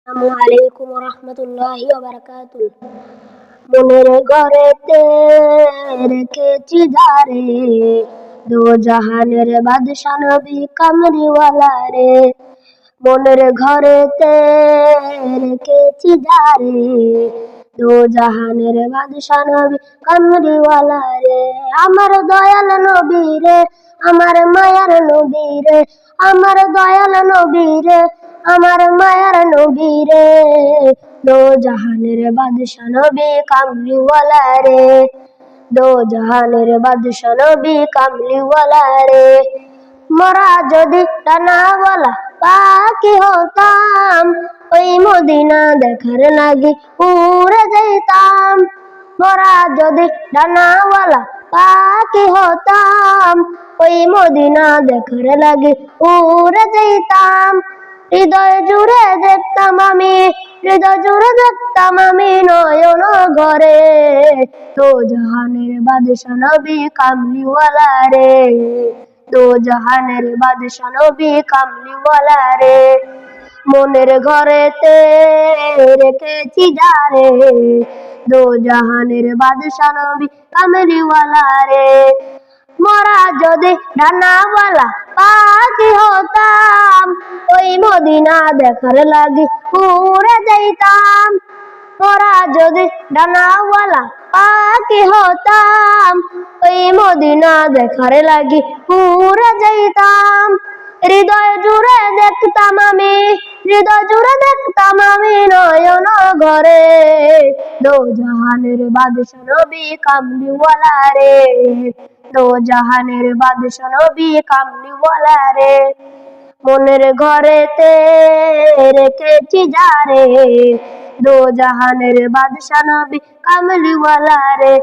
আসসালামু আলাইকুম ওয়া রাহমাতুল্লাহি ওয়া বারাকাতুহু। মনের ঘরেতে রেখেছি যারে, দো জাহানের বাদশা নবী কামলিওয়ালা রে। মনের ঘরেতে রেখেছি যারে, দো জাহানের বাদশা নবী কামলিওয়ালা রে। আমার দয়াল নবী রে, আমার মায়ার নবী রে, আমার দয়াল নবী রে, আমার মায়ার নবী রে। দো জাহানের বাদশা নবী কামলিওয়ালা রে, দো জাহানের বাদশা নবী কামলিওয়ালা রে। মরা যদি ডানাওয়ালা পাখি হতাম, ওই মদিনা দেখার লাগি উড়ে যেতাম। মরা যদি ডানাওয়ালা পাখি হতাম, ওই মদিনা দেখার লাগি উড়ে যেতাম। হৃদয় জুড়ে দেখতাম আমি, হৃদয় জুড়ে দেখতাম আমি নয়ন ঘরে, দো জাহানের বাদশা নবী কামলিওয়ালা রে, দো জাহানের বাদশা নবী কামলিওয়ালা রে। মনের ঘরেতে রেখেছি যারে, দো জাহানের বাদশা নবী কামলিওয়ালা রে। মরা যদি ডানাওয়ালা পাখি হতাম, ওই মদিনা দেখার লাগি উড়ে যাইতাম। মরা যদি ডানাওয়ালা পাখি হতাম, ওই মদিনা দেখার লাগি উড়ে যাইতাম। হৃদয় জুড়ে দেখতাম আমি, হৃদয় জুড়ে দেখতাম আমি নয়ন ঘরে, দো জাহানের বাদশা নবী কামলিওয়ালা রে, দো জাহানের বাদশা নবী কামলিওয়ালা রে। মনের ঘরেতে রেখেছি যারে, দো জাহানের বাদশা নবী কামলিওয়ালা রে।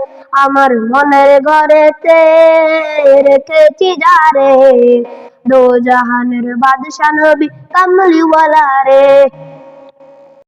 আমার মনের ঘরেতে রেখেছি যারে, দো জাহানের বাদশা নবী কামলিওয়ালা রে।